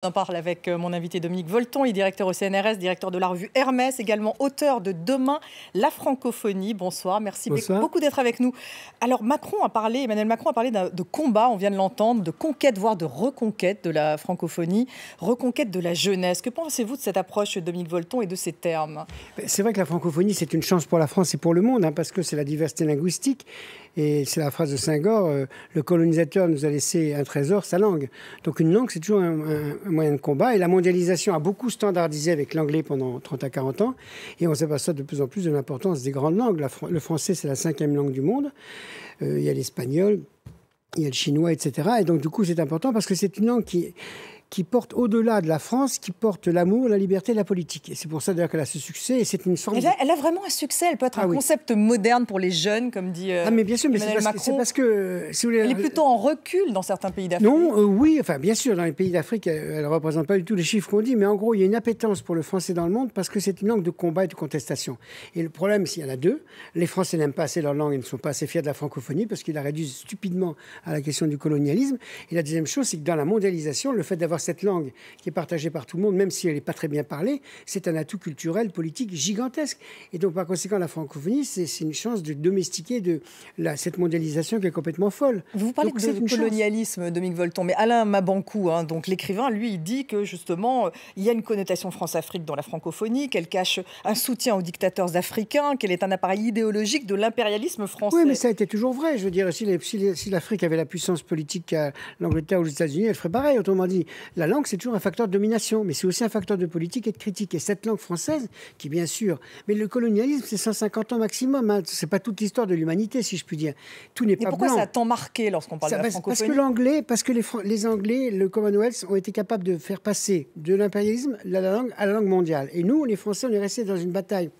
On en parle avec mon invité Dominique Volton, il est directeur au CNRS, directeur de la revue Hermès, également auteur de Demain, la francophonie. Bonsoir, merci beaucoup d'être avec nous. Alors Emmanuel Macron a parlé de combat, on vient de l'entendre, de conquête, voire de reconquête de la francophonie, reconquête de la jeunesse. Que pensez-vous de cette approche, Dominique Volton, et de ces termes? C'est vrai que la francophonie, c'est une chance pour la France et pour le monde, parce que c'est la diversité linguistique. Et c'est la phrase de Senghor, le colonisateur nous a laissé un trésor, sa langue. Donc une langue, c'est toujours un moyen de combat. Et la mondialisation a beaucoup standardisé avec l'anglais pendant 30 à 40 ans. Et on s'aperçoit de plus en plus de l'importance des grandes langues. Le français, c'est la 5e langue du monde. Il y a l'espagnol, il y a le chinois, etc. Et donc du coup, c'est important parce que c'est une langue qui porte au-delà de la France, qui porte l'amour, la liberté et la politique. Et c'est pour ça d'ailleurs qu'elle a ce succès. Et c'est une forme. Elle a vraiment un succès. Elle peut être un concept moderne pour les jeunes, comme dit mais bien sûr, mais Emmanuel Macron. C'est parce que si vous voulez, elle est plutôt en recul dans certains pays d'Afrique. Non, oui, enfin bien sûr, dans les pays d'Afrique, elle ne représente pas du tout les chiffres qu'on dit, mais en gros, il y a une appétence pour le français dans le monde parce que c'est une langue de combat et de contestation. Et le problème, s'il y en a deux, les Français n'aiment pas assez leur langue et ne sont pas assez fiers de la francophonie parce qu'ils la réduisent stupidement à la question du colonialisme. Et la deuxième chose, c'est que dans la mondialisation, le fait d'avoir cette langue qui est partagée par tout le monde, même si elle n'est pas très bien parlée, c'est un atout culturel, politique gigantesque. Et donc, par conséquent, la francophonie, c'est une chance de domestiquer cette mondialisation qui est complètement folle. Vous parlez de colonialisme, Dominique Volton, mais Alain Mabanckou, donc l'écrivain, lui, il dit que justement, il y a une connotation France-Afrique dans la francophonie, qu'elle cache un soutien aux dictateurs africains, qu'elle est un appareil idéologique de l'impérialisme français. Oui, mais ça a été toujours vrai. Je veux dire, si l'Afrique avait la puissance politique qu'à l'Angleterre ou aux États-Unis, elle ferait pareil. Autrement dit, la langue, c'est toujours un facteur de domination, mais c'est aussi un facteur de politique et de critique. Et cette langue française, qui bien sûr... Mais le colonialisme, c'est 150 ans maximum. C'est pas toute l'histoire de l'humanité, si je puis dire. Tout n'est pas blanc. Pourquoi ça a tant marqué lorsqu'on parle de la francophonie? Parce que les Anglais, le Commonwealth, ont été capables de faire passer de l'impérialisme la langue à la langue mondiale. Et nous, les Français, on est restés dans une bataille.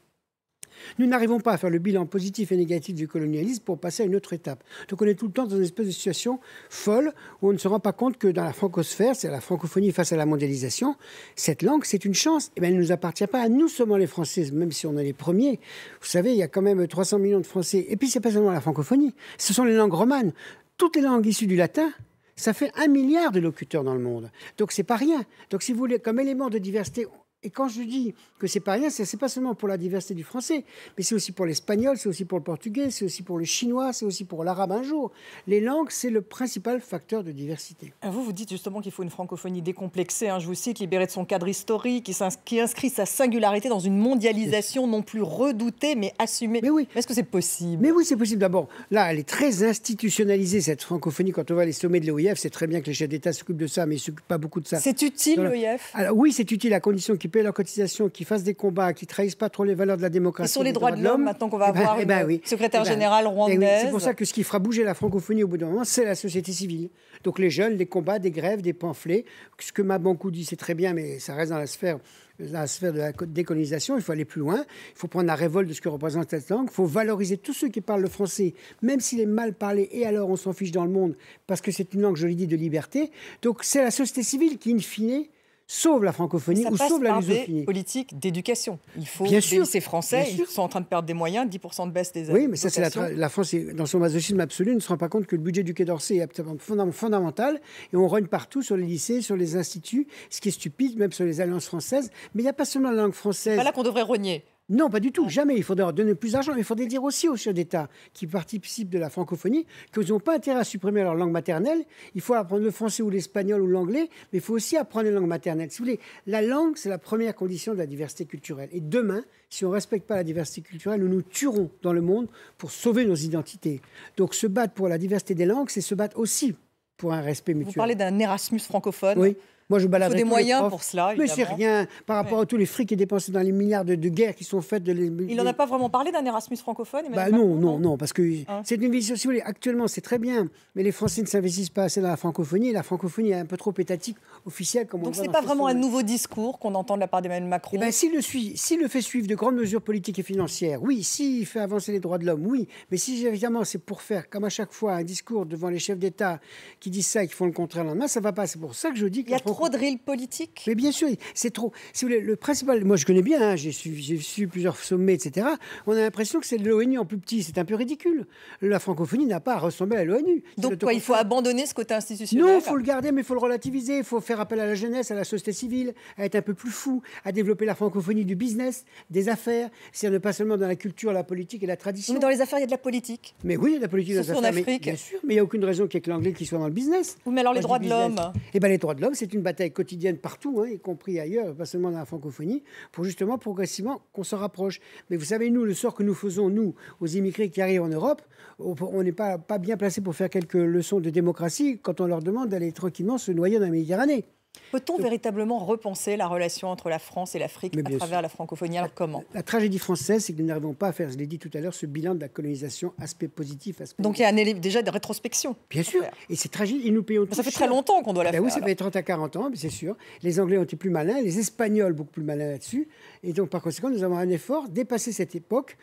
Nous n'arrivons pas à faire le bilan positif et négatif du colonialisme pour passer à une autre étape. Donc on est tout le temps dans une espèce de situation folle où on ne se rend pas compte que dans la francosphère, c'est la francophonie face à la mondialisation, cette langue, c'est une chance. Et bien, elle ne nous appartient pas à nous seulement les Français, même si on est les premiers. Vous savez, il y a quand même 300 millions de Français. Et puis, c'est pas seulement la francophonie, ce sont les langues romanes. Toutes les langues issues du latin, ça fait 1 milliard de locuteurs dans le monde. Donc, c'est pas rien. Donc, si vous voulez, comme élément de diversité... Et quand je dis que c'est pas rien, c'est pas seulement pour la diversité du français, mais c'est aussi pour l'espagnol, c'est aussi pour le portugais, c'est aussi pour le chinois, c'est aussi pour l'arabe un jour. Les langues, c'est le principal facteur de diversité. Vous dites justement qu'il faut une francophonie décomplexée, je vous cite, libérée de son cadre historique, qui inscrit sa singularité dans une mondialisation non plus redoutée, mais assumée. Mais oui. Est-ce que c'est possible? Mais oui, c'est possible. D'abord, là, elle est très institutionnalisée, cette francophonie. Quand on voit les sommets de l'OIF, c'est très bien que les chefs d'État s'occupent de ça, mais ils ne s'occupent pas beaucoup de ça. C'est utile, l'OIF? Alors oui, c'est utile, à condition qu'ils paient leurs cotisations, qu'ils fassent des combats, qu'ils ne trahissent pas trop les valeurs de la démocratie. Et sur les droits de l'homme, maintenant qu'on va avoir une secrétaire générale rwandaise. Oui, c'est pour ça que ce qui fera bouger la francophonie au bout d'un moment, c'est la société civile. Donc les jeunes, des combats, des grèves, des pamphlets. Ce que Mabanckou dit, c'est très bien, mais ça reste dans la sphère de la décolonisation. Il faut aller plus loin. Il faut prendre la révolte de ce que représente cette langue. Il faut valoriser tous ceux qui parlent le français, même s'il est mal parlé, et alors on s'en fiche dans le monde, parce que c'est une langue, je l'ai dit, de liberté. Donc c'est la société civile qui, in fine, sauve la francophonie ou sauve la lusophonie. Des politiques d'éducation. Il faut ces Français, ils sont en train de perdre des moyens, 10% de baisse des aides. Oui, mais ça, c'est la France, dans son masochisme absolu, ne se rend pas compte que le budget du Quai d'Orsay est absolument fondamental et on rogne partout sur les lycées, sur les instituts, ce qui est stupide, même sur les alliances françaises. Mais il n'y a pas seulement la langue française. C'est pas là qu'on devrait rogner. Non, pas du tout, jamais. Il faudrait leur donner plus d'argent. Mais il faudrait dire aussi aux chefs d'État qui participent de la francophonie qu'ils n'ont pas intérêt à supprimer leur langue maternelle. Il faut apprendre le français ou l'espagnol ou l'anglais, mais il faut aussi apprendre les langues maternelles. Si vous voulez, la langue, c'est la première condition de la diversité culturelle. Et demain, si on ne respecte pas la diversité culturelle, nous nous tuerons dans le monde pour sauver nos identités. Donc se battre pour la diversité des langues, c'est se battre aussi pour un respect mutuel. Vous parlez d'un Erasmus francophone. Oui. Moi, je baladerai il faut des moyens pour cela, évidemment. Mais c'est rien par rapport à tous les frics qui est dépensé dans les milliards de guerres qui sont faites. Il n'en a pas vraiment parlé d'un Erasmus francophone, non, parce que c'est une vision, si vous voulez, actuellement, c'est très bien, mais les Français ne s'investissent pas assez dans la francophonie, et la francophonie est un peu trop étatique, officielle, comme on Donc voit. Donc, ce n'est pas vraiment un nouveau discours qu'on entend de la part d'Emmanuel Macron. S'il le fait suivre de grandes mesures politiques et financières, oui. S'il fait avancer les droits de l'homme, oui. Mais si, évidemment, c'est pour faire, comme à chaque fois, un discours devant les chefs d'État qui disent ça et qui font le contraire le lendemain, ça ne va pas. C'est pour ça que je dis que trop de real politique. Mais bien sûr, c'est trop. Si vous voulez, le principal, moi je connais bien, hein, j'ai suivi plusieurs sommets, etc. On a l'impression que c'est de l'ONU en plus petit. C'est un peu ridicule. La francophonie n'a pas à ressembler à l'ONU. Donc quoi, il faut abandonner ce côté institutionnel? Non, il faut le garder, mais il faut le relativiser. Il faut faire appel à la jeunesse, à la société civile, à être un peu plus fou, à développer la francophonie du business, des affaires. C'est-à-dire pas seulement dans la culture, la politique et la tradition. Mais dans les affaires, il y a de la politique. Mais oui, il y a de la politique dans les affaires. En Afrique. Bien sûr, mais il n'y a aucune raison qu'il y ait que l'anglais qui soit dans le business. Oui, mais alors les droits de l'homme? Eh bien, les droits de l'homme, c'est une bataille quotidienne partout, hein, y compris ailleurs, pas seulement dans la francophonie, pour justement progressivement qu'on s'en rapproche. Mais vous savez, nous, le sort que nous faisons, nous, aux immigrés qui arrivent en Europe, on n'est pas bien placé pour faire quelques leçons de démocratie quand on leur demande d'aller tranquillement se noyer dans la Méditerranée. Peut-on véritablement repenser la relation entre la France et l'Afrique à travers la francophonie? Alors comment? La tragédie française, c'est que nous n'arrivons pas à faire, je l'ai dit tout à l'heure, ce bilan de la colonisation, aspect positif, aspect Donc il y a déjà des rétrospections. Bien sûr, et c'est tragique, et nous payons tout. Ça fait très longtemps qu'on doit la faire. Oui, ça fait 30 à 40 ans, c'est sûr. Les Anglais ont été plus malins, les Espagnols beaucoup plus malins là-dessus. Et donc par conséquent, nous avons un effort, dépasser cette époque,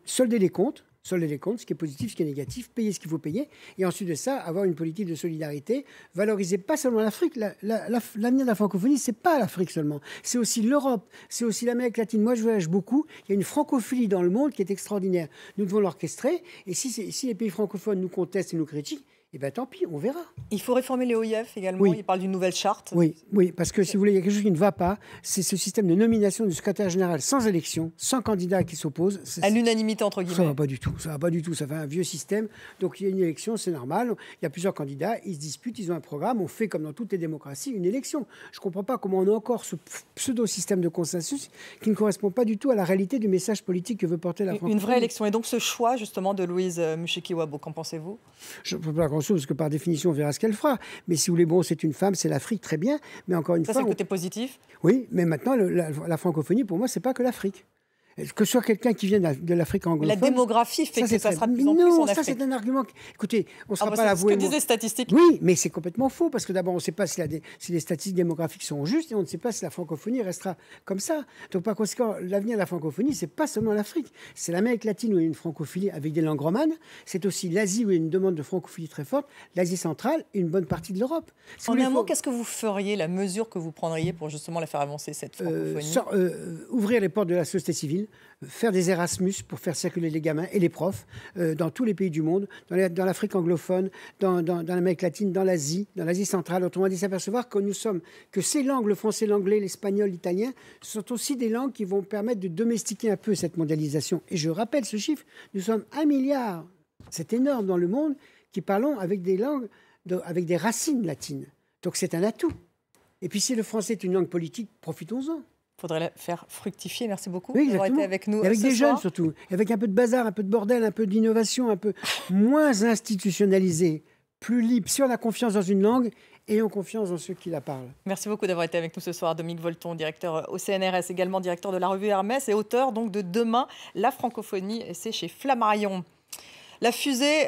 solder les comptes, ce qui est positif, ce qui est négatif, payer ce qu'il faut payer, et ensuite de ça, avoir une politique de solidarité, valoriser pas seulement l'Afrique. L'avenir de la francophonie, c'est pas l'Afrique seulement, c'est aussi l'Europe, c'est aussi l'Amérique latine. Moi, je voyage beaucoup, il y a une francophilie dans le monde qui est extraordinaire. Nous devons l'orchestrer, et si les pays francophones nous contestent et nous critiquent, eh bien, tant pis, on verra. Il faut réformer les OIF également. Oui. Il parle d'une nouvelle charte. Oui, parce que si vous voulez, il y a quelque chose qui ne va pas. C'est ce système de nomination du secrétaire général sans élection, sans candidat qui s'oppose. À l'unanimité, entre guillemets. Ça ne va pas du tout. Ça va pas du tout. Ça fait un vieux système. Donc, il y a une élection, c'est normal. Il y a plusieurs candidats. Ils se disputent, ils ont un programme. On fait, comme dans toutes les démocraties, une élection. Je ne comprends pas comment on a encore ce pseudo-système de consensus qui ne correspond pas du tout à la réalité du message politique que veut porter la francophonie. Une vraie élection. Et donc, ce choix, justement, de Louise Mushikiwabo, qu'en pensez-vous? Je ne peux pas grand-chose, parce que par définition, on verra ce qu'elle fera. Mais si vous voulez, bon, c'est une femme, c'est l'Afrique, très bien. Mais encore une fois... Ça, c'est le côté positif. Oui, mais maintenant, la francophonie, pour moi, c'est pas que l'Afrique. Que ce soit quelqu'un qui vient de l'Afrique anglophone... La démographie fait que ça sera de plus en plus en Afrique. Non, ça c'est un argument... Écoutez, on ne sera pas l'avouer... C'est ce que disent les statistiques. Oui, mais c'est complètement faux, parce que d'abord, on ne sait pas si les statistiques démographiques sont justes, et on ne sait pas si la francophonie restera comme ça. Donc par conséquent, l'avenir de la francophonie, c'est pas seulement l'Afrique. C'est l'Amérique latine où il y a une francophilie avec des langues romanes. C'est aussi l'Asie où il y a une demande de francophilie très forte. L'Asie centrale et une bonne partie de l'Europe. En un mot, qu'est-ce que vous feriez, la mesure que vous prendriez pour justement la faire avancer, cette francophonie? Ouvrir les portes de la société civile, faire des Erasmus pour faire circuler les gamins et les profs dans tous les pays du monde, dans l'Afrique anglophone, dans l'Amérique latine, dans l'Asie centrale. Autrement dit, s'apercevoir que ces langues, le français, l'anglais, l'espagnol, l'italien, sont aussi des langues qui vont permettre de domestiquer un peu cette mondialisation. Et je rappelle ce chiffre, nous sommes 1 milliard, c'est énorme dans le monde, qui parlons avec des langues, avec des racines latines. Donc c'est un atout. Et puis si le français est une langue politique, profitons-en. Il faudrait la faire fructifier. Merci beaucoup d'avoir été avec nous. Et avec des jeunes surtout, avec un peu de bazar, un peu de bordel, un peu d'innovation, un peu moins institutionnalisé, plus libre. Si on a confiance dans une langue, ayons confiance dans ceux qui la parlent. Merci beaucoup d'avoir été avec nous ce soir. Dominique Volton, directeur au CNRS, également directeur de la revue Hermès et auteur donc de Demain, la francophonie, et c'est chez Flammarion. La fusée